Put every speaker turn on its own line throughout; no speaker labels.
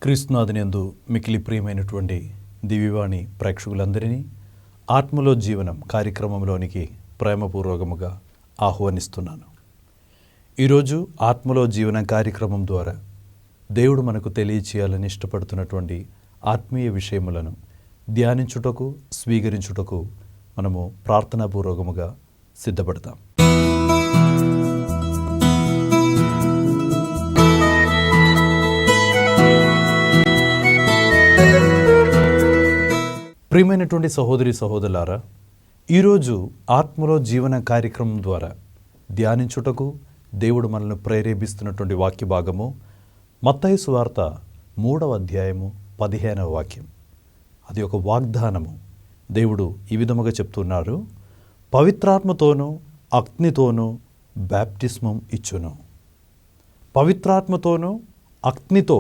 క్రీస్తునాథునియందు మికిలి ప్రియమైనటువంటి దివ్యవాణి ప్రేక్షకులందరినీ ఆత్మలో జీవనం కార్యక్రమంలోనికి ప్రేమపూర్వకముగా ఆహ్వానిస్తున్నాను. ఈరోజు ఆత్మలో జీవనం కార్యక్రమం ద్వారా దేవుడు మనకు తెలియచేయాలని ఇష్టపడుతున్నటువంటి ఆత్మీయ విషయములను ధ్యానించుటకు స్వీకరించుటకు మనము ప్రార్థనాపూర్వకముగా సిద్ధపడతాం. ప్రియమైనటువంటి సహోదరి సహోదరులారా, ఈరోజు ఆత్మలో జీవన కార్యక్రమం ద్వారా ధ్యానించుటకు దేవుడు మనల్ని ప్రేరేపిస్తున్నటువంటి వాక్య భాగము మత్తయి సువార్త 3వ అధ్యాయము 15వ వాక్యం. అది ఒక వాగ్దానము. దేవుడు ఈ విధముగా చెప్తున్నారు, పవిత్రాత్మతోనూ అగ్నితోనూ బ్యాప్టిస్మం ఇచ్చును. పవిత్రాత్మతోనూ అగ్నితో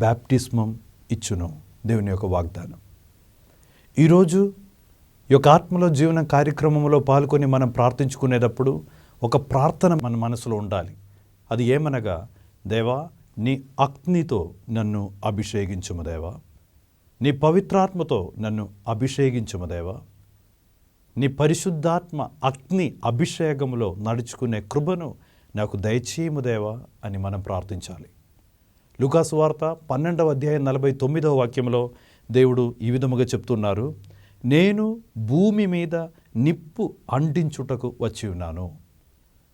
బ్యాప్టిస్మం ఇచ్చును. దేవుని యొక్క వాగ్దానం. ఈరోజు ఈ యొక్క ఆత్మలో జీవన కార్యక్రమంలో పాల్గొని మనం ప్రార్థించుకునేటప్పుడు ఒక ప్రార్థన మన మనసులో ఉండాలి. అది ఏమనగా, దేవా నీ అగ్నితో నన్ను అభిషేకించుము దేవా, నీ పవిత్రాత్మతో నన్ను అభిషేకించుము దేవా, నీ పరిశుద్ధాత్మ అగ్ని అభిషేకములో నడుచుకునే కృపను నాకు దయచేయము దేవా అని మనం ప్రార్థించాలి. లూకాసు వార్త 12వ అధ్యాయం 49వ వాక్యంలో దేవుడు ఈ విధముగా చెప్తున్నారు, నేను భూమి మీద నిప్పు అంటించుటకు వచ్చి ఉన్నాను.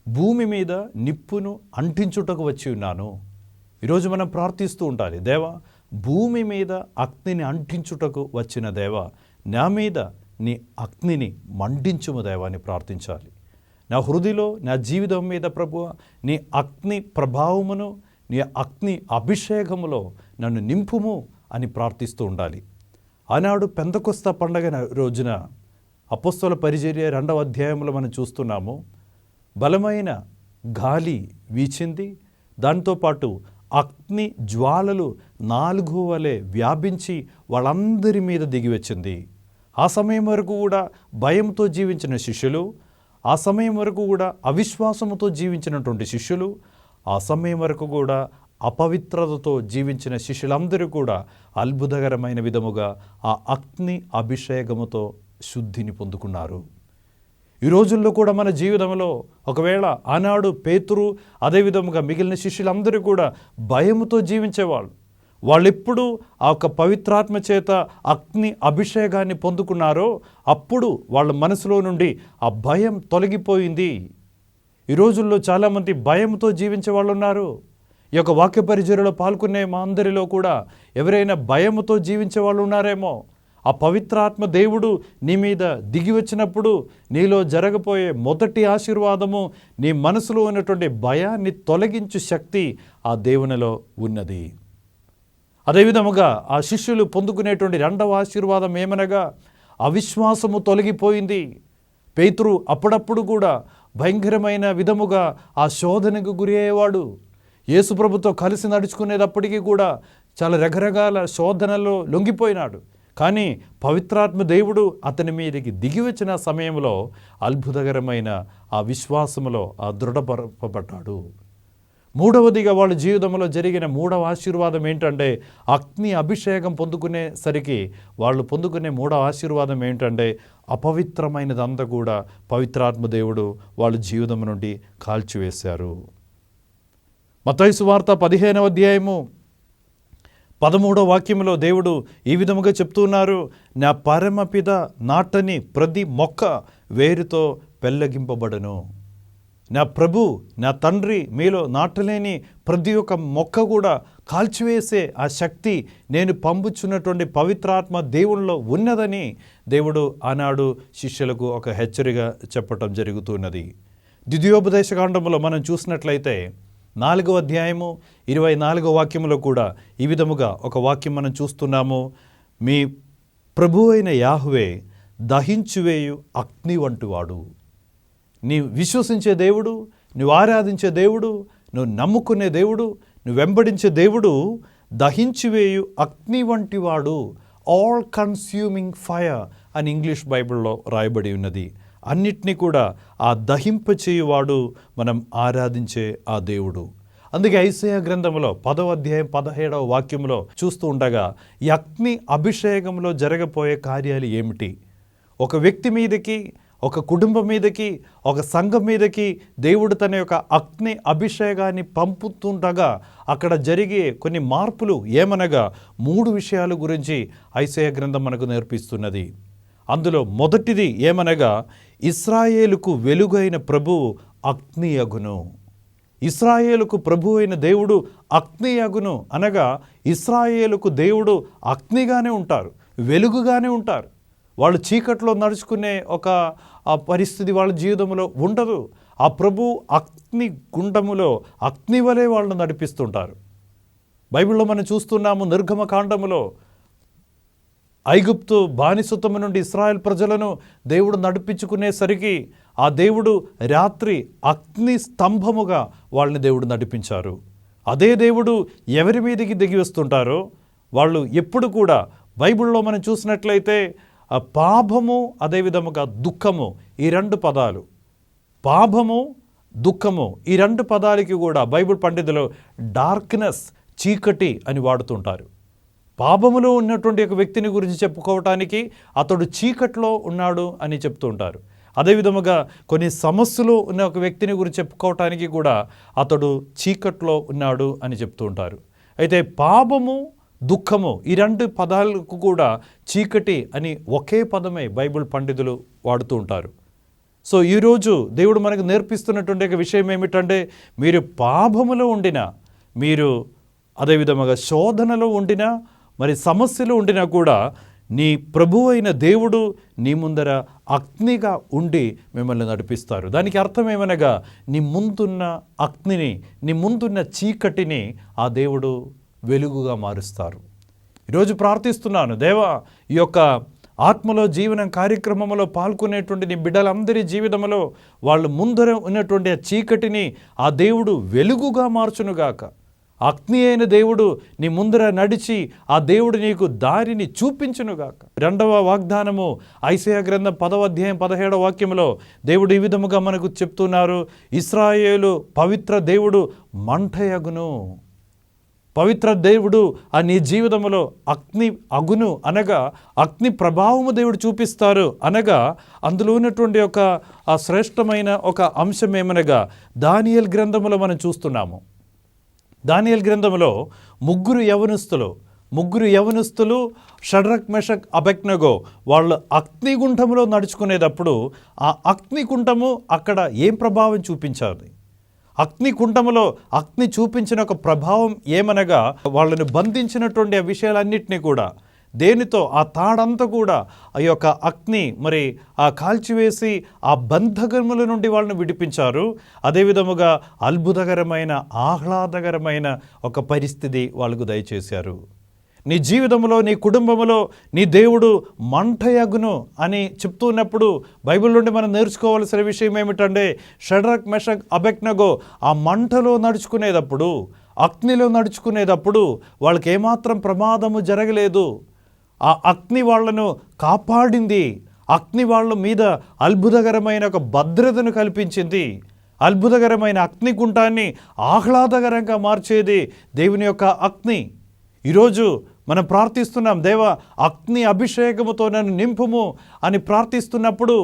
భూమి మీద నిప్పును అంటించుటకు వచ్చి ఉన్నాను. ఈరోజు మనం ప్రార్థిస్తూ ఉండాలి, దేవా భూమి మీద అగ్నిని అంటించుటకు వచ్చిన దేవా, నా మీద నీ అగ్నిని మండించుము దేవా అని ప్రార్థించాలి. నా హృదయలో నా జీవితం మీద ప్రభువా నీ అగ్ని ప్రభావమును నీ అగ్ని అభిషేకములో నన్ను నింపుము అని ప్రార్థిస్తూ ఉండాలి. ఆనాడు పెంతెకొస్త పండగ రోజున అపొస్తలుల పరిచర్య 2వ అధ్యాయంలో మనం చూస్తున్నాము, బలమైన గాలి వీచింది, దాంతోపాటు అగ్ని జ్వాలలు 4 వలె వ్యాపించి వాళ్ళందరి మీద దిగివచ్చింది. ఆ సమయం వరకు కూడా భయంతో జీవించిన శిష్యులు, ఆ సమయం వరకు కూడా అవిశ్వాసముతో జీవించినటువంటి శిష్యులు, ఆ సమయం వరకు కూడా అపవిత్రతతో జీవించిన శిష్యులందరూ కూడా అద్భుతకరమైన విధముగా ఆ అగ్ని అభిషేకముతో శుద్ధిని పొందుకున్నారు. ఈ రోజుల్లో కూడా మన జీవితంలో ఒకవేళ ఆనాడు పేతురు అదేవిధముగా మిగిలిన శిష్యులందరూ కూడా భయముతో జీవించేవాళ్ళు. వాళ్ళెప్పుడు ఆ యొక్క పవిత్రాత్మ చేత అగ్ని అభిషేకాన్ని పొందుకున్నారో అప్పుడు వాళ్ళ మనసులో నుండి ఆ భయం తొలగిపోయింది. ఈ రోజుల్లో చాలామంది భయంతో జీవించే వాళ్ళు ఉన్నారు. ఈ యొక్క వాక్య పరిచర్యలో పాల్గొనే మా అందరిలో కూడా ఎవరైనా భయముతో జీవించే వాళ్ళు ఉన్నారేమో. ఆ పవిత్రాత్మ దేవుడు నీ మీద దిగి వచ్చినప్పుడు నీలో జరగబోయే మొదటి ఆశీర్వాదము నీ మనసులో ఉన్నటువంటి భయాన్ని తొలగించు శక్తి ఆ దేవునిలో ఉన్నది. అదేవిధముగా ఆ శిష్యులు పొందుకునేటువంటి 2వ ఆశీర్వాదం ఏమనగా అవిశ్వాసము తొలగిపోయింది. పేతురు అప్పుడప్పుడు కూడా భయంకరమైన విధముగా ఆ శోధనకు గురి అయ్యేవాడు. యేసుప్రభుతో కలిసి నడుచుకునేటప్పటికీ కూడా చాలా రకరకాల శోధనలో లొంగిపోయినాడు. కానీ పవిత్రాత్మ దేవుడు అతని మీదకి దిగి వచ్చిన సమయంలో అద్భుతకరమైన ఆ విశ్వాసములో ఆ దృఢపరపబడ్డాడు. 3వదిగా వాళ్ళ జీవితంలో జరిగిన 3వ ఆశీర్వాదం ఏంటంటే అగ్ని అభిషేకం పొందుకునేసరికి వాళ్ళు పొందుకునే 3వ ఆశీర్వాదం ఏంటంటే అపవిత్రమైనదంతా కూడా పవిత్రాత్మ దేవుడు వాళ్ళ జీవితం నుండి కాల్చివేశారు. మత్తయి సువార్త 15వ అధ్యాయము 13వ వాక్యంలో దేవుడు ఈ విధముగా చెప్తున్నారు, నా పరమపిద నాటని ప్రతి మొక్క వేరుతో పెళ్ళగింపబడను. నా ప్రభు నా తండ్రి మీలో నాటలేని ప్రతి ఒక్క మొక్క కూడా కాల్చివేసే ఆ శక్తి నేను పంపుచున్నటువంటి పవిత్రాత్మ దేవునిలో ఉన్నదని దేవుడు ఆనాడు శిష్యులకు ఒక హెచ్చరిక చెప్పటం జరుగుతున్నది. ద్వితీయోపదేశకాండములో మనం చూసినట్లయితే 4వ అధ్యాయము 24వ వాక్యములో కూడా ఈ విధముగా ఒక వాక్యం మనం చూస్తున్నాము, మీ ప్రభు అయిన యాహ్వే దహించువేయు అగ్ని వంటివాడు. నీ విశ్వసించే దేవుడు, నువ్వు ఆరాధించే దేవుడు, నువ్వు నమ్ముకునే దేవుడు, నువ్వు వెంబడించే దేవుడు దహించివేయు అగ్ని వంటివాడు. ఆల్ కన్స్యూమింగ్ ఫైర్ అని ఇంగ్లీష్ బైబిల్లో రాయబడి ఉన్నది. అన్నిటినీ కూడా ఆ దహింపచేయువాడు మనం ఆరాధించే ఆ దేవుడు. అందుకే యెషయా గ్రంథంలో 10వ అధ్యాయం 17వ వాక్యంలో చూస్తూ ఉండగా ఈ అగ్ని అభిషేకంలో జరగబోయే కార్యాలు ఏమిటి, ఒక వ్యక్తి మీదకి, ఒక కుటుంబం మీదకి, ఒక సంఘం మీదకి దేవుడు తన యొక్క అగ్ని అభిషేకాన్ని పంపుతుండగా అక్కడ జరిగే కొన్ని మార్పులు ఏమనగా 3 విషయాల గురించి యెషయా గ్రంథం మనకు నేర్పిస్తున్నది. అందులో మొదటిది ఏమనగా ఇశ్రాయేలుకు వెలుగైన ప్రభువు అగ్ని అగును. ఇశ్రాయేలుకు ప్రభు అయిన దేవుడు అగ్ని అగును అనగా ఇశ్రాయేలుకు దేవుడు అగ్నిగానే ఉంటారు, వెలుగుగానే ఉంటారు. వాళ్ళు చీకట్లో నడుచుకునే ఒక పరిస్థితి వాళ్ళ జీవితంలో ఉండదు. ఆ ప్రభు అగ్ని గుండములో అగ్ని వలె వాళ్ళను నడిపిస్తుంటారు. బైబిల్లో మనం చూస్తున్నాము, నిర్గమకాండములో ఐగుప్తు బానిసత్వము నుండి ఇశ్రాయేల్ ప్రజలను దేవుడు నడిపించుకునేసరికి ఆ దేవుడు రాత్రి అగ్ని స్తంభముగా వాళ్ళని దేవుడు నడిపించారు. అదే దేవుడు ఎవరి మీదకి దిగి వస్తుంటారో వాళ్ళు ఎప్పుడు కూడా బైబిల్లో మనం చూసినట్లయితే పాపము అదేవిధముగా దుఃఖము, ఈ 2 పదాలు, పాపము దుఃఖము, ఈ 2 పదాలకి కూడా బైబిల్ పండితులు డార్క్నెస్, చీకటి అని వాడుతుంటారు. పాపములో ఉన్నటువంటి ఒక వ్యక్తిని గురించి చెప్పుకోవటానికి అతడు చీకట్లో ఉన్నాడు అని చెప్తూ ఉంటారు. అదేవిధముగా కొన్ని సమస్యలు ఉన్న ఒక వ్యక్తిని గురించి చెప్పుకోవటానికి కూడా అతడు చీకట్లో ఉన్నాడు అని చెప్తూ ఉంటారు. అయితే పాపము, దుఃఖము, ఈ 2 పదాలకు కూడా చీకటి అని ఒకే పదమే బైబిల్ పండితులు వాడుతూ ఉంటారు. సో ఈరోజు దేవుడు మనకు నేర్పిస్తున్నటువంటి ఒక విషయం ఏమిటంటే, మీరు పాపములో ఉండినా, మీరు అదేవిధముగా శోధనలో ఉండినా, మరి సమస్యలు ఉండినా కూడా నీ ప్రభువు అయిన దేవుడు నీ ముందర అగ్నిగా ఉండి మిమ్మల్ని నడిపిస్తారు. దానికి అర్థం ఏమనగా నీ ముందున్న అగ్నిని, నీ ముందున్న చీకటిని ఆ దేవుడు వెలుగుగా మారుస్తారు. ఈరోజు ప్రార్థిస్తున్నాను, దేవా, ఈ యొక్క ఆత్మలో జీవనం కార్యక్రమంలో పాల్గొనేటువంటి నీ బిడ్డలందరి జీవితంలో వాళ్ళు ముందర ఉన్నటువంటి ఆ చీకటిని ఆ దేవుడు వెలుగుగా మార్చునుగాక. అగ్ని అయిన దేవుడు నీ ముందర నడిచి ఆ దేవుడు నీకు దారిని చూపించునుగాక. 2వ వాగ్దానము యెషయా గ్రంథం 10వ అధ్యాయం 17వ వాక్యంలో దేవుడు ఈ విధముగా మనకు చెప్తున్నారు, ఇశ్రాయేలు పవిత్ర దేవుడు మంటయగును. పవిత్ర దేవుడు ఆ నీ జీవితంలో అగ్ని అగును అనగా అగ్ని ప్రభావము దేవుడు చూపిస్తారు అనగా అందులో ఉన్నటువంటి ఒక ఆ శ్రేష్టమైన ఒక అంశం ఏమనగా దానియేలు గ్రంథములో మనం చూస్తున్నాము. దానియేలు గ్రంథంలో ముగ్గురు యవనస్తులు షడ్రక్, మెషక్, అబెద్నెగో వాళ్ళు అగ్నిగుండములో నడుచుకునేటప్పుడు ఆ అగ్నిగుండము అక్కడ ఏం ప్రభావం చూపించాలి? అగ్నిగుండములో అగ్ని చూపించిన ఒక ప్రభావం ఏమనగా వాళ్ళని బంధించినటువంటి ఆ విషయాలన్నింటినీ కూడా దేనితో, ఆ తాడంతా కూడా ఆ యొక్క అగ్ని మరి ఆ కాల్చివేసి ఆ బంధకముల నుండి వాళ్ళని విడిపించారు. అదేవిధముగా అద్భుతకరమైన ఆహ్లాదకరమైన ఒక పరిస్థితి వాళ్ళకు దయచేశారు. నీ జీవితంలో, నీ కుటుంబంలో నీ దేవుడు మంటయగును అని చెప్తున్నప్పుడు బైబిల్ నుండి మనం నేర్చుకోవాల్సిన విషయం ఏమిటంటే, షడ్రక్, మెషక్, అబెద్నెగో ఆ మంటలో నడుచుకునేటప్పుడు, అగ్నిలో నడుచుకునేటప్పుడు వాళ్ళకి ఏమాత్రం ప్రమాదము జరగలేదు. ఆ అగ్ని వాళ్లను కాపాడింది. అగ్ని వాళ్ళ మీద అద్భుతకరమైన ఒక భద్రతను కల్పించింది. అద్భుతకరమైన అగ్నిగుండాన్ని ఆహ్లాదకరంగా మార్చేది దేవుని యొక్క అగ్ని. ఈరోజు మనం ప్రార్థిస్తున్నాం, దేవా అగ్ని అభిషేకముతో నన్ను నింపుము అని ప్రార్థిస్తున్నప్పుడు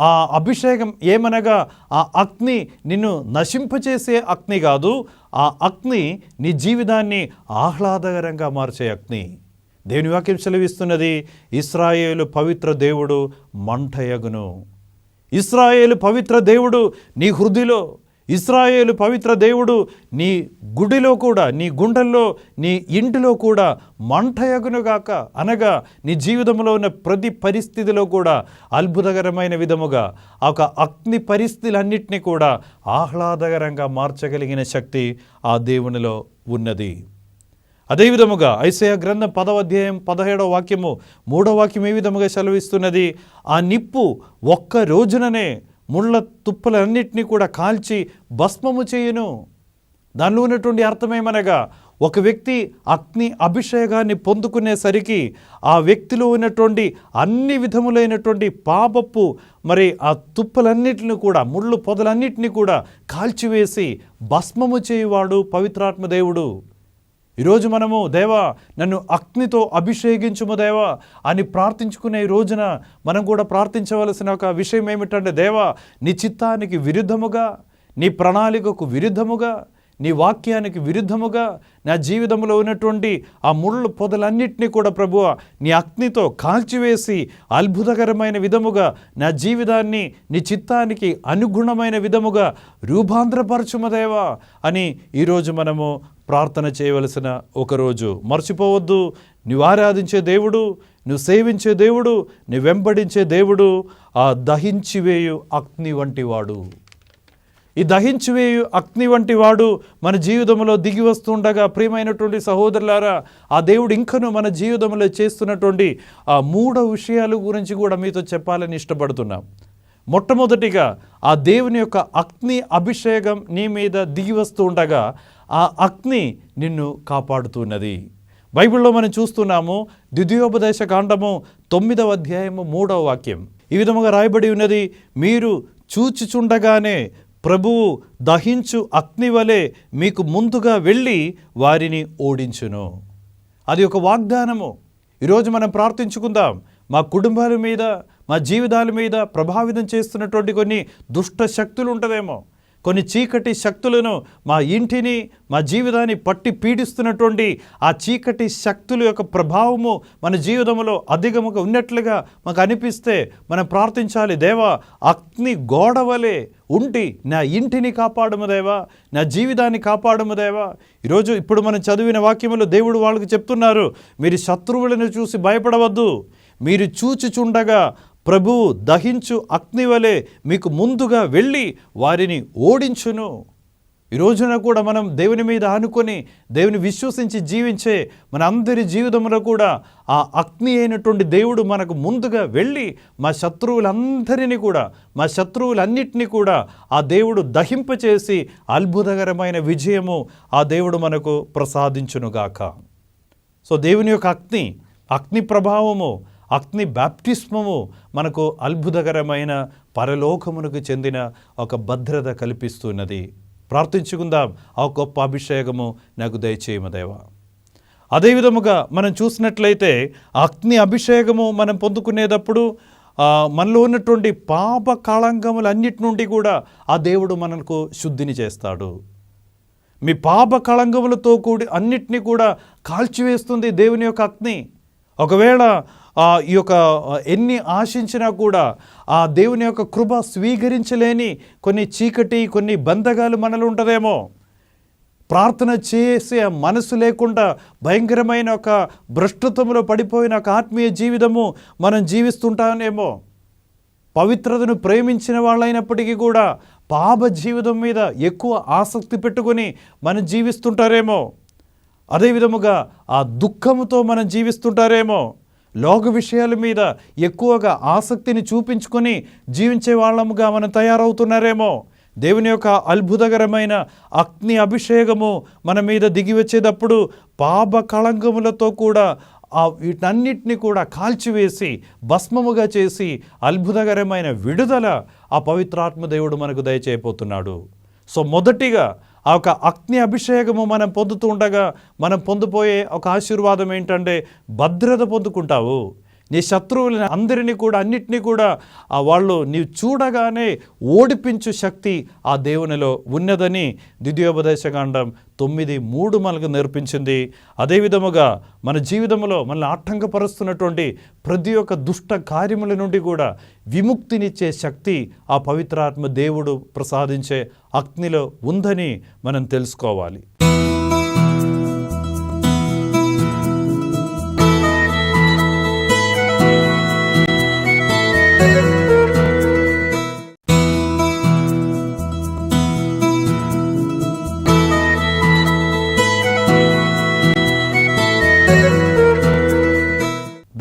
ఆ అభిషేకం ఏమనగా ఆ అగ్ని నిన్ను నశింపచేసే అగ్ని కాదు, ఆ అగ్ని నీ జీవితాన్ని ఆహ్లాదకరంగా మార్చే అగ్ని. దేవుని వాక్యం సెలవిస్తున్నది, ఇశ్రాయేలు పవిత్ర దేవుడు మంటయగును. ఇశ్రాయేలు పవిత్ర దేవుడు నీ హృదయలో, ఇశ్రాయేలు పవిత్ర దేవుడు నీ గుడిలో కూడా, నీ గుండెల్లో, నీ ఇంటిలో కూడా మంటయగునుగాక అనగా నీ జీవితంలో ఉన్న ప్రతి పరిస్థితిలో కూడా అద్భుతకరమైన విధముగా ఒక అగ్ని పరిస్థితులన్నింటినీ కూడా ఆహ్లాదకరంగా మార్చగలిగిన శక్తి ఆ దేవునిలో ఉన్నది. అదేవిధముగా యెషయా గ్రంథం 10వ అధ్యాయం 17వ వాక్యము 3వ వాక్యం ఏ విధముగా సెలవిస్తున్నది, ఆ నిప్పు ఒక్క రోజుననే ముళ్ళ తుప్పలన్నింటినీ కూడా కాల్చి భస్మము చేయును. దానిలో ఉన్నటువంటి అర్థమేమనగా ఒక వ్యక్తి అగ్ని అభిషేకాన్ని పొందుకునేసరికి ఆ వ్యక్తిలో ఉన్నటువంటి అన్ని విధములైనటువంటి పాపపు మరి ఆ తుప్పలన్నిటిని కూడా, ముళ్ళు పొదలన్నిటిని కూడా కాల్చివేసి భస్మము చేయువాడు పవిత్రాత్మ దేవుడు. ఈరోజు మనము దేవా నన్ను అగ్నితో అభిషేకించుము దేవా అని ప్రార్థించుకునే ఈ రోజున మనం కూడా ప్రార్థించవలసిన ఒక విషయం ఏమిటంటే, దేవా నీ చిత్తానికి విరుద్ధముగా, నీ ప్రణాళికకు విరుద్ధముగా, నీ వాక్యానికి విరుద్ధముగా నా జీవితంలో ఉన్నటువంటి ఆ ముళ్ళు పొదలన్నింటినీ కూడా ప్రభువా నీ అగ్నితో కాల్చివేసి అద్భుతకరమైన విధముగా నా జీవితాన్ని నీ చిత్తానికి అనుగుణమైన విధముగా రూపాంతరపరచుమదేవా అని ఈరోజు మనము ప్రార్థన చేయవలసిన ఒకరోజు. మర్చిపోవద్దు, నువ్వు ఆరాధించే దేవుడు, నువ్వు సేవించే దేవుడు, నువ్వు వెంబడించే దేవుడు ఆ దహించివేయు అగ్ని వంటి వాడు. ఈ దహించివేయు అగ్ని వంటి వాడు మన జీవితంలో దిగి వస్తుండగా ప్రియమైనటువంటి సహోదరులారా, ఆ దేవుడు ఇంకను మన జీవితంలో చేస్తున్నటువంటి ఆ 3 విషయాల గురించి కూడా మీతో చెప్పాలని ఇష్టపడుతున్నాం. మొట్టమొదటిగా ఆ దేవుని యొక్క అగ్ని అభిషేకం నీ మీద దిగి వస్తూ ఉండగా ఆ అగ్ని నిన్ను కాపాడుతున్నది. బైబిల్లో మనం చూస్తున్నాము, ద్వితీయోపదేశ కాండము 9వ అధ్యాయము 3వ వాక్యం ఈ విధముగా రాయబడి ఉన్నది, మీరు చూచుచుండగానే ప్రభువు దహించు అగ్ని వలె మీకు ముందుగా వెళ్ళి వారిని ఓడించును. అది ఒక వాగ్దానము. ఈరోజు మనం ప్రార్థించుకుందాం, మా కుటుంబాల మీద, మా జీవితాల మీద ప్రభావితం చేస్తున్నటువంటి కొన్ని దుష్ట శక్తులు ఉంటుందేమో, కొన్ని చీకటి శక్తులను మా ఇంటిని, మా జీవితాన్ని పట్టి పీడిస్తున్నటువంటి ఆ చీకటి శక్తుల యొక్క ప్రభావము మన జీవితంలో అధికముగా ఉన్నట్లుగా మాకు అనిపిస్తే మనం ప్రార్థించాలి, దేవా అగ్ని గోడ వలె ఉండి నా ఇంటిని కాపాడము దేవా, నా జీవితాన్ని కాపాడము దేవా. ఈరోజు ఇప్పుడు మనం చదివిన వాక్యములో దేవుడు వాళ్ళకి చెప్తున్నారు, మీరు శత్రువులను చూసి భయపడవద్దు, మీరు చూచుచుండగా ప్రభువు దహించు అగ్ని వలె మీకు ముందుగా వెళ్ళి వారిని ఓడించును. ఈ రోజున కూడా మనం దేవుని మీద ఆనుకొని దేవుని విశ్వసించి జీవించే మన అందరి జీవితంలో కూడా ఆ అగ్ని అయినటువంటి దేవుడు మనకు ముందుగా వెళ్ళి మా శత్రువులందరినీ కూడా, మా శత్రువులన్నిటినీ కూడా ఆ దేవుడు దహింపచేసి అద్భుతకరమైన విజయము ఆ దేవుడు మనకు ప్రసాదించునుగాక. సో దేవుని యొక్క అగ్ని ప్రభావము, అగ్ని బాప్టిస్మము మనకు అద్భుతకరమైన పరలోకమునకు చెందిన ఒక భద్రత కల్పిస్తున్నది. ప్రార్థించుకుందాం, ఆ గొప్ప అభిషేకము నాకు దయచేయము దేవా. అదేవిధముగా మనం చూసినట్లయితే అగ్ని అభిషేకము మనం పొందుకునేటప్పుడు మనలో ఉన్నటువంటి పాప కళంకములన్నిటి నుండి కూడా ఆ దేవుడు మనకు శుద్ధిని చేస్తాడు. మీ పాప కళంకములతో కూడి అన్నిటినీ కూడా కాల్చివేస్తుంది దేవుని యొక్క అగ్ని. ఒకవేళ ఈ యొక్క ఎన్ని ఆశించినా కూడా ఆ దేవుని యొక్క కృప స్వీకరించలేని కొన్ని చీకటి, కొన్ని బంధకాలు మనలో ఉంటుందేమో, ప్రార్థన చేసే మనసు లేకుండా భయంకరమైన ఒక భ్రష్టత్వంలో పడిపోయిన ఒక ఆత్మీయ జీవితము మనం జీవిస్తుంటామేమో, పవిత్రతను ప్రేమించిన వాళ్ళైనప్పటికీ కూడా పాప జీవితం మీద ఎక్కువ ఆసక్తి పెట్టుకొని మనం జీవిస్తుంటారేమో, అదేవిధముగా ఆ దుఃఖముతో మనం జీవిస్తుంటారేమో, లోక విషయాల మీద ఎక్కువగా ఆసక్తిని చూపించుకొని జీవించే వాళ్ళముగా మనం తయారవుతున్నారేమో. దేవుని యొక్క అద్భుతకరమైన అగ్ని అభిషేకము మన మీద దిగి వచ్చేటప్పుడు పాప కళంకములతో కూడా వీటన్నిటిని కూడా కాల్చివేసి భస్మముగా చేసి అద్భుతకరమైన విడుదల ఆ పవిత్రాత్మ దేవుడు మనకు దయచేయబోతున్నాడు. సో మొదటిగా ఆ ఒక అగ్ని అభిషేకము మనం పొందుతూ ఉండగా మనం పొందుపోయే ఒక ఆశీర్వాదం ఏంటంటే భద్రత పొందుకుంటావు. నీ శత్రువులని అందరినీ కూడా అన్నిటినీ కూడా వాళ్ళు నీవు చూడగానే ఓడిపించు శక్తి ఆ దేవునిలో ఉన్నదని ద్వితీయోపదేశకాండం 9:3 మనకు నేర్పించింది. అదేవిధముగా మన జీవితంలో మనల్ని ఆటంకపరుస్తున్నటువంటి ప్రతి ఒక్క దుష్ట కార్యముల నుండి కూడా విముక్తినిచ్చే శక్తి ఆ పవిత్రాత్మ దేవుడు ప్రసాదించే అగ్నిలో ఉందని మనం తెలుసుకోవాలి.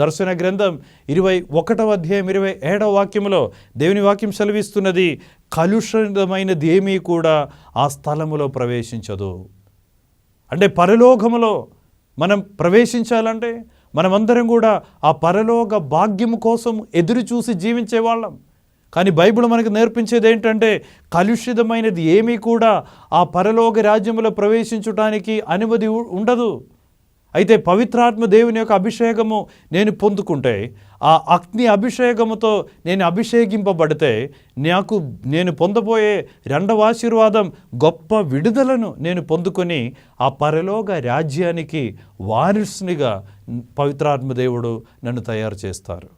దర్శన గ్రంథం 21వ అధ్యాయం 27వ వాక్యములో దేవుని వాక్యం సెలవిస్తున్నది, కలుషితమైనది ఏమీ కూడా ఆ స్థలములో ప్రవేశించదు. అంటే పరలోకములో మనం ప్రవేశించాలంటే మనమందరం కూడా ఆ పరలోక భాగ్యము కోసం ఎదురు చూసి జీవించేవాళ్ళం. కానీ బైబిల్ మనకు నేర్పించేది ఏంటంటే కలుషితమైనది ఏమీ కూడా ఆ పరలోక రాజ్యంలో ప్రవేశించడానికి అనుమతి ఉండదు. అయితే పవిత్రాత్మ దేవుని యొక్క అభిషేకము నేను పొందుకుంటే, ఆ అగ్ని అభిషేకముతో నేను అభిషేకింపబడితే నేను పొందబోయే రెండవ ఆశీర్వాదం గొప్ప విడుదలను నేను పొందుకొని ఆ పరలోక రాజ్యానికి వారసునిగా పవిత్రాత్మ దేవుడు నన్ను తయారు చేస్తారు.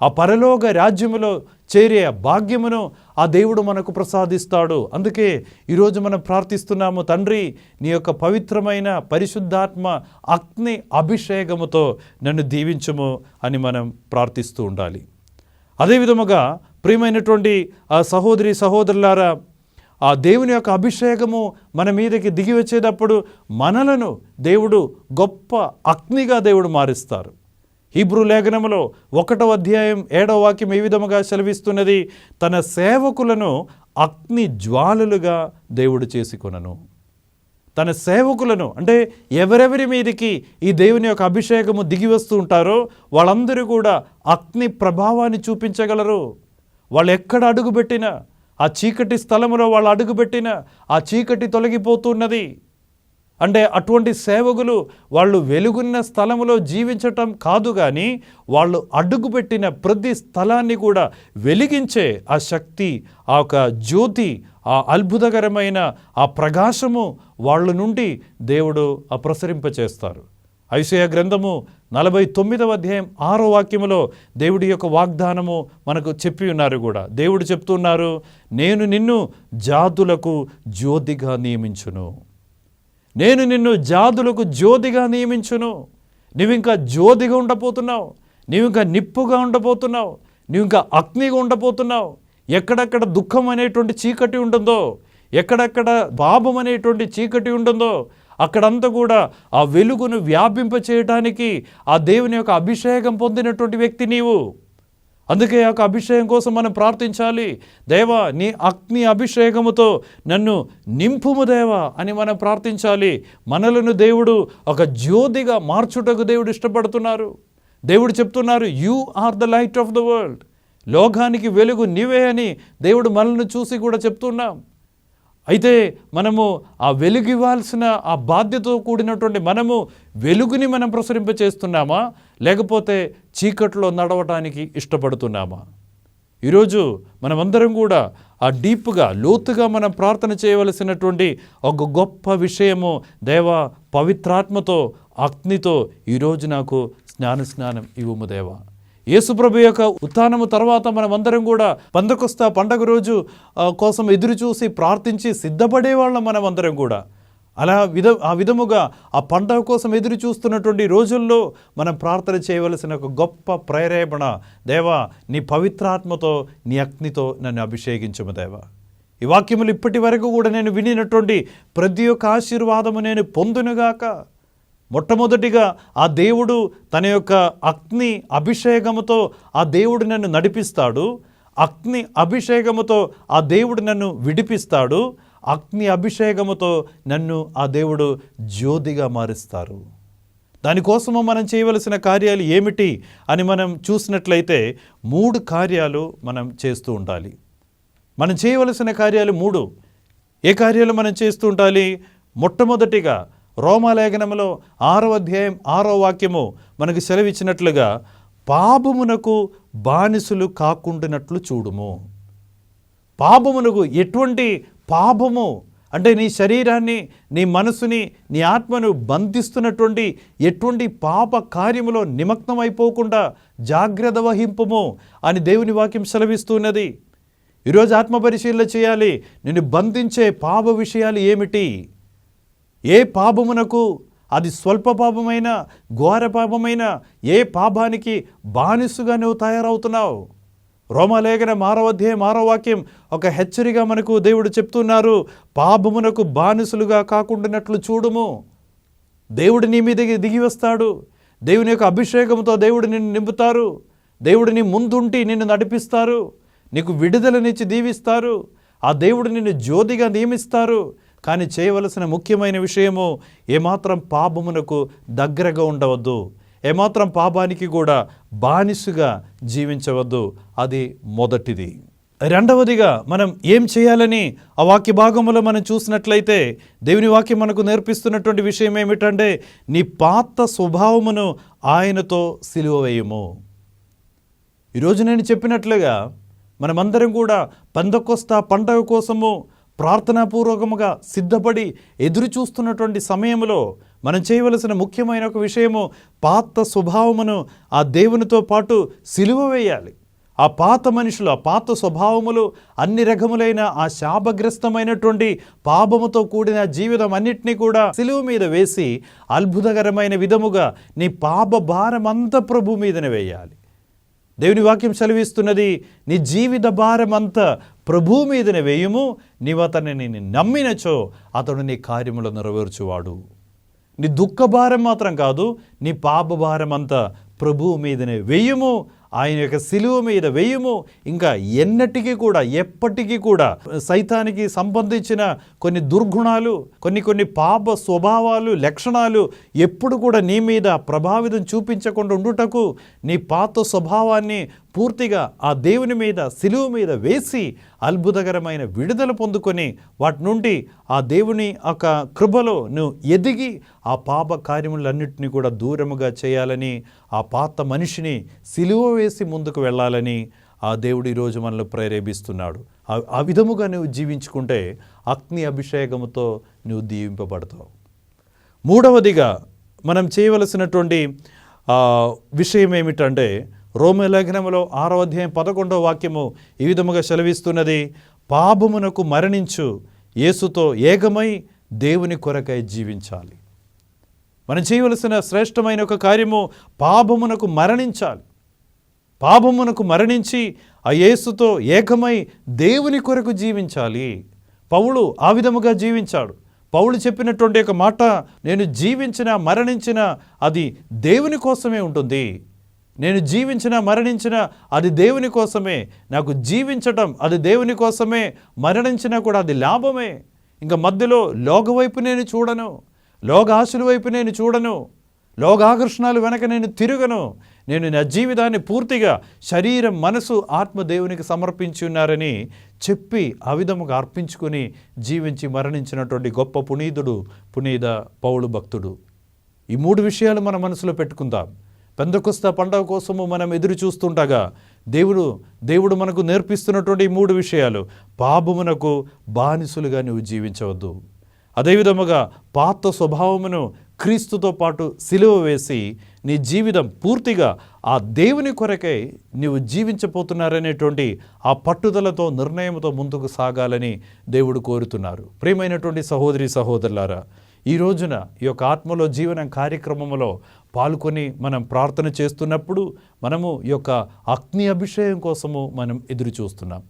ఆ పరలోక రాజ్యములో చేరే భాగ్యమును ఆ దేవుడు మనకు ప్రసాదిస్తాడు. అందుకే ఈరోజు మనం ప్రార్థిస్తున్నాము, తండ్రి నీ యొక్క పవిత్రమైన పరిశుద్ధాత్మ అగ్ని అభిషేకముతో నన్ను దీవించుము అని మనం ప్రార్థిస్తూ ఉండాలి. అదేవిధముగా ప్రియమైనటువంటి ఆ సహోదరి సహోదరులారా, ఆ దేవుని యొక్క అభిషేకము మన మీదకి దిగి వచ్చేటప్పుడు మనలను దేవుడు గొప్ప అగ్నిగా దేవుడు మారుస్తారు. హీబ్రూ లేఖనములో 1వ అధ్యాయం 7వ వాక్యం ఈ విధముగా సెలవిస్తున్నది, తన సేవకులను అగ్ని జ్వాలలుగా దేవుడు చేసుకొనను. తన సేవకులను అంటే ఎవరెవరి మీదకి ఈ దేవుని యొక్క అభిషేకము దిగి వస్తూ ఉంటారో వాళ్ళందరూ కూడా అగ్ని ప్రభావాన్ని చూపించగలరు. వాళ్ళు ఎక్కడ అడుగుపెట్టినా, ఆ చీకటి స్థలములో వాళ్ళు అడుగుపెట్టినా ఆ చీకటి తొలగిపోతున్నది. అంటే అటువంటి సేవకులు వాళ్ళు వెలుగున్న స్థలములో జీవించటం కాదు, కానీ వాళ్ళు అడుగుపెట్టిన ప్రతి స్థలాన్ని కూడా వెలిగించే ఆ శక్తి, ఆ ఒక జ్యోతి, ఆ అద్భుతకరమైన ఆ ప్రకాశము వాళ్ళ నుండి దేవుడు ప్రసరింపచేస్తారు. యెషయా గ్రంథము 49వ అధ్యాయం 6వ వాక్యములో దేవుడి యొక్క వాగ్దానము మనకు చెప్పి ఉన్నారు కూడా. దేవుడు చెప్తున్నారు, నేను నిన్ను జాతులకు జ్యోతిగా నియమించును. నేను నిన్ను జాతులకు జ్యోతిగా నియమించును. నువ్వు ఇంకా జ్యోతిగా ఉండబోతున్నావు, నువ్వు ఇంకా నిప్పుగా ఉండబోతున్నావు, నువ్వు ఇంకా అగ్నిగా ఉండబోతున్నావు. ఎక్కడెక్కడ దుఃఖం అనేటువంటి చీకటి ఉంటుందో, ఎక్కడెక్కడ పాపం అనేటువంటి చీకటి ఉంటుందో అక్కడంతా కూడా ఆ వెలుగును వ్యాపింప చేయడానికి ఆ దేవుని యొక్క అభిషేకం పొందినటువంటి వ్యక్తి నీవు. అందుకే ఆ అభిషేకం కోసం మనం ప్రార్థించాలి. దేవా నీ అగ్ని అభిషేకముతో నన్ను నింపుము దేవా అని మనం ప్రార్థించాలి. మనలను దేవుడు ఒక జ్యోతిగా మార్చుటకు దేవుడు ఇష్టపడుతున్నారు. దేవుడు చెప్తున్నారు, you are the light of the world. లోకానికి వెలుగు నీవే అని దేవుడు మనల్ని చూసి కూడా చెప్తున్నాం. అయితే మనము ఆ వెలుగు ఇవ్వాల్సిన ఆ బాధ్యతతో కూడినటువంటి మనము వెలుగుని మనం ప్రసరింపచేస్తున్నామా, లేకపోతే చీకట్లో నడవటానికి ఇష్టపడుతున్నామా? ఈరోజు మనమందరం కూడా ఆ డీప్గా లోతుగా మనం ప్రార్థన చేయవలసినటువంటి ఒక గొప్ప విషయము, దేవా పవిత్రాత్మతో అగ్నితో ఈరోజు నాకు స్నానం ఇవ్వము దేవా. యేసుప్రభు యొక్క ఉత్థానము తర్వాత మనమందరం కూడా పెంతెకొస్తు పండగ రోజు కోసం ఎదురు చూసి ప్రార్థించి సిద్ధపడేవాళ్ళం మనమందరం కూడా. ఆ విధముగా ఆ పండగ కోసం ఎదురు చూస్తున్నటువంటి రోజుల్లో మనం ప్రార్థన చేయవలసిన ఒక గొప్ప ప్రేరేపణ, దేవా నీ పవిత్రాత్మతో నీ అగ్నితో నన్ను అభిషేకించుము దేవా. ఈ వాక్యములు ఇప్పటి వరకు కూడా నేను వినినటువంటి ప్రతి ఒక్క ఆశీర్వాదము నేను పొందునుగాక. మొట్టమొదటిగా ఆ దేవుడు తన యొక్క అగ్ని అభిషేకముతో ఆ దేవుడు నన్ను నడిపిస్తాడు. అగ్ని అభిషేకముతో ఆ దేవుడు నన్ను విడిపిస్తాడు. అగ్ని అభిషేకముతో నన్ను ఆ దేవుడు జ్యోతిగా మారుస్తారు. దానికోసము మనం చేయవలసిన కార్యాలు ఏమిటి అని మనం చూసినట్లయితే 3 కార్యాలు మనం చేస్తూ ఉండాలి. మనం చేయవలసిన కార్యాలు 3. ఏ కార్యాలు మనం చేస్తూ ఉండాలి? మొట్టమొదటిగా రోమాలేఖనములో 6వ అధ్యాయం 6వ వాక్యము మనకు సెలవిచ్చినట్లుగా, పాపమునకు బానిసలు కాకుండానట్లు చూడుము. పాపమునకు ఎటువంటి పాపము అంటే నీ శరీరాన్ని, నీ మనసుని, నీ ఆత్మను బంధిస్తున్నటువంటి ఎటువంటి పాప కార్యములో నిమగ్నమైపోకుండా జాగ్రత్త వహింపము అని దేవుని వాక్యం సెలవిస్తున్నది. ఈరోజు ఆత్మపరిశీలన చేయాలి. నిన్ను బంధించే పాప విషయాలు ఏమిటి? ఏ పాపమునకు, అది స్వల్ప పాపమైన, ఘోర పాపమైన ఏ పాపానికి బానిసగా నువ్వు తయారవుతున్నావు? రోమాలేఖనం 6వ అధ్యాయం 6వ వాక్యం ఒక హెచ్చరిక మనకు దేవుడు చెప్తున్నారు, పాపమునకు బానిసలుగా కాకుండానట్లు చూడుము. దేవుడు నీ మీదకి దిగి వస్తాడు. దేవుని యొక్క అభిషేకంతో దేవుడు నిన్ను నింపుతారు. దేవుడు నీ ముందుండి నిన్ను నడిపిస్తారు. నీకు విడుదలనిచ్చి దీవిస్తారు. ఆ దేవుడు నిన్ను జ్యోతిగా నియమిస్తారు. కానీ చేయవలసిన ముఖ్యమైన విషయము ఏమాత్రం పాపమునకు దగ్గరగా ఉండవద్దు, ఏమాత్రం పాపానికి కూడా బానిసగా జీవించవద్దు. అది మొదటిది. రెండవదిగా మనం ఏం చేయాలని ఆ వాక్య భాగంలో మనం చూసినట్లయితే దేవుని వాక్యం మనకు నేర్పిస్తున్నటువంటి విషయం ఏమిటంటే, నీ పాత స్వభావమును ఆయనతో సిలువ వేయము. ఈరోజు నేను చెప్పినట్లుగా మనమందరం కూడా పెంతెకొస్తు పండగ కోసము ప్రార్థనాపూర్వకముగా సిద్ధపడి ఎదురు చూస్తున్నటువంటి సమయంలో మనం చేయవలసిన ముఖ్యమైన ఒక విషయము, పాత స్వభావమును ఆ దేవునితో పాటు సిలువ వేయాలి. ఆ పాత మనుషులు, ఆ పాత స్వభావములు, అన్ని రకములైన ఆ శాపగ్రస్తమైనటువంటి పాపముతో కూడిన జీవితం అన్నిటినీ కూడా సిలువ మీద వేసి అద్భుతకరమైన విధముగా నీ పాప భారమంతా ప్రభు మీదనే వేయాలి. దేవుని వాక్యం సెలవిస్తున్నది, నీ జీవిత భారమంతా ప్రభు మీదనే వేయుము, నీవు అతనిని నమ్మినచో అతడు నీ కార్యములు నెరవేర్చువాడు. నీ దుఃఖ భారం మాత్రం కాదు, నీ పాప భారమంతా ప్రభు మీదనే వేయుము, ఆయన యొక్క సిలువ మీద వేయుము. ఇంకా ఎన్నటికీ కూడా ఎప్పటికీ కూడా సైతానికి సంబంధించిన కొన్ని దుర్గుణాలు, కొన్ని పాప స్వభావాలు, లక్షణాలు ఎప్పుడు కూడా నీ మీద ప్రభావితం చూపించకుండా ఉండుటకు నీ పాత స్వభావాన్ని పూర్తిగా ఆ దేవుని మీద సిలువ మీద వేసి అద్భుతకరమైన విడుదల పొందుకొని వాటి నుండి ఆ దేవుని ఒక కృపలో నువ్వు ఎదిగి ఆ పాప కార్యములన్నింటినీ కూడా దూరముగా చేయాలని, ఆ పాత మనిషిని సిలువ వేసి ముందుకు వెళ్ళాలని ఆ దేవుడు ఈరోజు మనల్ని ప్రేరేపిస్తున్నాడు. ఆ విధముగా నువ్వు జీవించుకుంటే అగ్ని అభిషేకముతో నువ్వు దీవింపబడతావు. మూడవదిగా మనం చేయవలసినటువంటి విషయం ఏమిటంటే, రోమలేఖనములో 6వ అధ్యాయం 11వ వాక్యము ఈ విధముగా సెలవిస్తున్నది, పాపమునకు మరణించు, యేసుతో ఏకమై దేవుని కొరకై జీవించాలి. మనం చేయవలసిన శ్రేష్టమైన ఒక కార్యము పాపమునకు మరణించాలి. పాపమునకు మరణించి ఆ యేసుతో ఏకమై దేవుని కొరకు జీవించాలి. పౌలు ఆ విధముగా జీవించాడు. పౌలు చెప్పినటువంటి ఒక మాట, నేను జీవించిన మరణించిన అది దేవుని కోసమే ఉంటుంది. నేను జీవించిన మరణించిన అది దేవుని కోసమే. నాకు జీవించటం అది దేవుని కోసమే, మరణించినా కూడా అది లాభమే. ఇంకా మధ్యలో లోక వైపు నేను చూడను, లోక ఆశల వైపు నేను చూడను, లోకాకర్షణాలు వెనక నేను తిరగను. నేను నా జీవితాన్ని పూర్తిగా శరీరం, మనసు, ఆత్మ దేవునికి సమర్పించి ఉన్నారని చెప్పి ఆ విధముగా అర్పించుకొని జీవించి మరణించినటువంటి గొప్ప పునీత పౌలు భక్తుడు. ఈ 3 విషయాలు మన మనసులో పెట్టుకుందాం. పెంతెకొస్తు పండగ కోసము మనం ఎదురు చూస్తుండగా దేవుడు మనకు నేర్పిస్తున్నటువంటి 3 విషయాలు, పాపమునకు బానిసులుగా నువ్వు జీవించవద్దు. అదేవిధముగా పాత స్వభావమును క్రీస్తుతో పాటు సిలువ వేసి నీ జీవితం పూర్తిగా ఆ దేవుని కొరకై నీవు జీవించబోతున్నారనేటువంటి ఆ పట్టుదలతో, నిర్ణయంతో ముందుకు సాగాలని దేవుడు కోరుతున్నారు. ప్రియమైనటువంటి సహోదరి సహోదరులారా, ఈ రోజున ఈ యొక్క ఆత్మలో జీవనం కార్యక్రమంలో పాల్గొని మనం ప్రార్థన చేస్తున్నప్పుడు మనము ఈ యొక్క అగ్ని అభిషేకం కోసము మనం ఎదురు చూస్తున్నాం.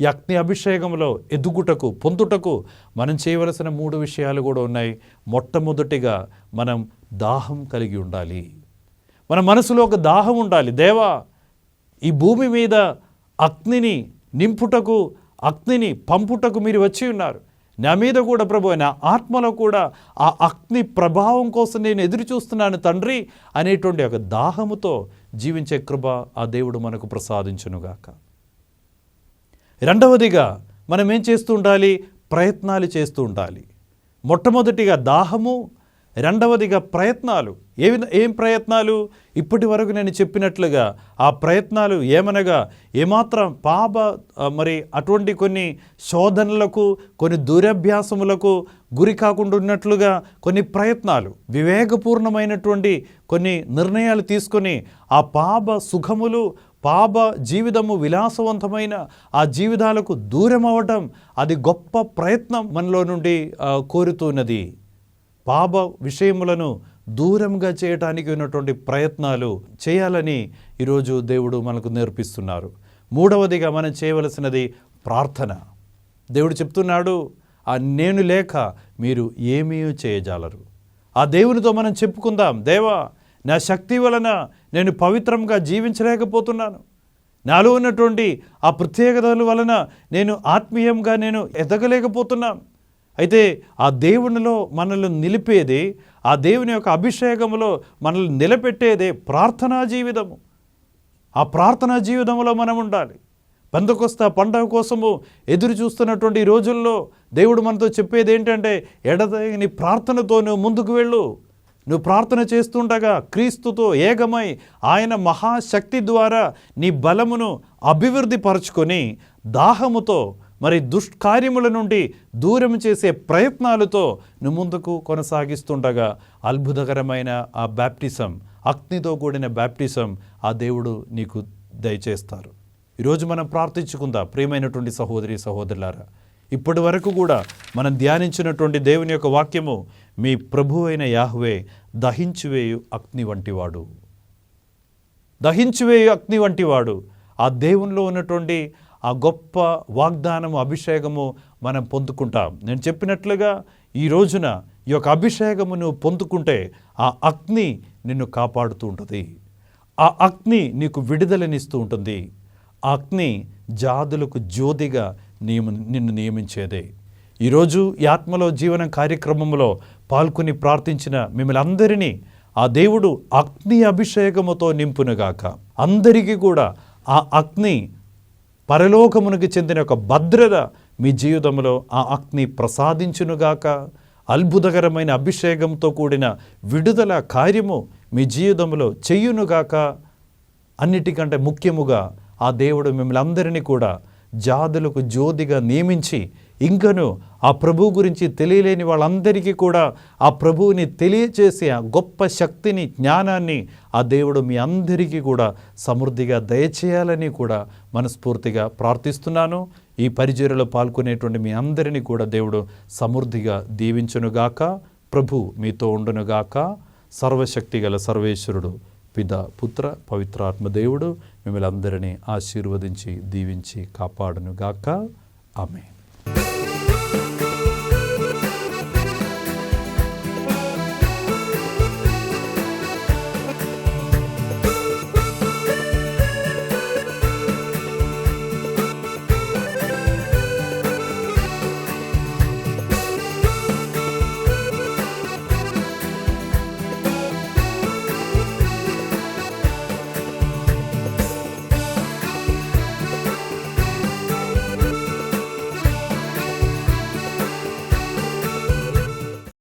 ఈ అగ్ని అభిషేకంలో ఎదుగుటకు, పొందుటకు మనం చేయవలసిన 3 విషయాలు కూడా ఉన్నాయి. మొట్టమొదటిగా మనం దాహం కలిగి ఉండాలి. మన మనసులో ఒక దాహం ఉండాలి. దేవా, ఈ భూమి మీద అగ్నిని నింపుటకు, అగ్నిని పంపుటకు మీరు వచ్చి ఉన్నారు. నా మీద కూడా ప్రభు, నా ఆత్మలో కూడా ఆ అగ్ని ప్రభావం కోసం నేను ఎదురు చూస్తున్నాను తండ్రి అనేటువంటి ఒక దాహముతో జీవించే కృప ఆ దేవుడు మనకు ప్రసాదించునుగాక. రెండవదిగా మనం ఏం చేస్తూ ఉండాలి? ప్రయత్నాలు చేస్తూ ఉండాలి. మొట్టమొదటిగా దాహము, రెండవదిగా ప్రయత్నాలు. ఏం ప్రయత్నాలు? ఇప్పటి వరకు నేను చెప్పినట్లుగా ఆ ప్రయత్నాలు ఏమనగా, ఏమాత్రం మరి అటువంటి కొన్ని శోధనలకు, కొన్ని దురభ్యాసములకు గురి కాకుండా ఉన్నట్లుగా కొన్ని ప్రయత్నాలు, వివేకపూర్ణమైనటువంటి కొన్ని నిర్ణయాలు తీసుకొని ఆ పాప సుఖములు, పాప జీవితము, విలాసవంతమైన ఆ జీవితాలకు దూరం అవ్వటం, అది గొప్ప ప్రయత్నం మనలో నుండి కోరుతున్నది. పాప విషయములను దూరంగా చేయటానికి ఉన్నటువంటి ప్రయత్నాలు చేయాలని ఈరోజు దేవుడు మనకు నేర్పిస్తున్నారు. మూడవదిగా మనం చేయవలసినది ప్రార్థన. దేవుడు చెప్తున్నాడు, ఆ నేను లేక మీరు ఏమీ చేయజాలరు. ఆ దేవునితో మనం చెప్పుకుందాం, దేవా, నా శక్తి వలన నేను పవిత్రంగా జీవించలేకపోతున్నాను. నాలో ఉన్నటువంటి ఆ ప్రత్యేకతల వలన నేను ఆత్మీయంగా నేను ఎదగలేకపోతున్నాను. అయితే ఆ దేవునిలో మనల్ని నిలిపేది, ఆ దేవుని యొక్క అభిషేకములో మనల్ని నిలబెట్టేదే ప్రార్థనా జీవితము. ఆ ప్రార్థనా జీవితంలో మనం ఉండాలి. పెంతెకొస్తు పండగ కోసము ఎదురు చూస్తున్నటువంటి ఈ రోజుల్లో దేవుడు మనతో చెప్పేది ఏంటంటే, ఎడతెగని ప్రార్థనతో నువ్వు ముందుకు వెళ్ళు. నువ్వు ప్రార్థన చేస్తుండగా క్రీస్తుతో ఏకమై ఆయన మహాశక్తి ద్వారా నీ బలమును అభివృద్ధి పరచుకొని దాహముతో మరి దుష్కార్యముల నుండి దూరం చేసే ప్రయత్నాలతో నువ్వు ముందుకు కొనసాగిస్తుండగా అద్భుతకరమైన ఆ బ్యాప్టిజం, అగ్నితో కూడిన బ్యాప్టిజం ఆ దేవుడు నీకు దయచేస్తారు. ఈరోజు మనం ప్రార్థించుకుందాం. ప్రియమైనటువంటి సహోదరి సహోదరులారా, ఇప్పటి వరకు కూడా మనం ధ్యానించినటువంటి దేవుని యొక్క వాక్యము, మీ ప్రభు అయిన యాహ్వే దహించివేయు అగ్ని వంటివాడు. దహించివేయు అగ్ని వంటివాడు. ఆ దేవునిలో ఉన్నటువంటి ఆ గొప్ప వాగ్దానము, అభిషేకము మనం పొందుకుంటాం. నేను చెప్పినట్లుగా ఈ రోజున ఈ యొక్క అభిషేకము నువ్వు పొందుకుంటే ఆ అగ్ని నిన్ను కాపాడుతూ ఉంటుంది. ఆ అగ్ని నీకు విడుదలనిస్తూ ఉంటుంది. ఆ అగ్ని జాతులకు జ్యోతిగా నిన్ను నియమించేదే. ఈరోజు ఈ ఆత్మలో జీవనం కార్యక్రమంలో పాల్గొని ప్రార్థించిన మిమ్మల్ని అందరినీ ఆ దేవుడు అగ్ని అభిషేకముతో నింపునుగాక. అందరికీ కూడా ఆ అగ్ని, పరలోకమునికి చెందిన ఒక భద్రత మీ జీవితంలో ఆ అగ్ని ప్రసాదించునుగాక. అద్భుతకరమైన అభిషేకంతో కూడిన విడుదల కార్యము మీ జీవితంలో చెయ్యునుగాక. అన్నిటికంటే ముఖ్యముగా ఆ దేవుడు మిమ్మల్ని అందరినీ కూడా జాతులకు జ్యోతిగా నియమించి, ఇంకను ఆ ప్రభు గురించి తెలియలేని వాళ్ళందరికీ కూడా ఆ ప్రభువుని తెలియచేసే ఆ గొప్ప శక్తిని, జ్ఞానాన్ని ఆ దేవుడు మీ అందరికీ కూడా సమృద్ధిగా దయచేయాలని కూడా మనస్ఫూర్తిగా ప్రార్థిస్తున్నాను. ఈ పరిచర్యలో పాల్గొనేటువంటి మీ అందరినీ కూడా దేవుడు సమృద్ధిగా దీవించునుగాక. ప్రభు మీతో ఉండునుగాక. సర్వశక్తి గల సర్వేశ్వరుడు, పిత, పుత్ర, పవిత్రాత్మ దేవుడు మిమ్మల్ని అందరినీ ఆశీర్వదించి దీవించి కాపాడునుగాక. ఆమేన్.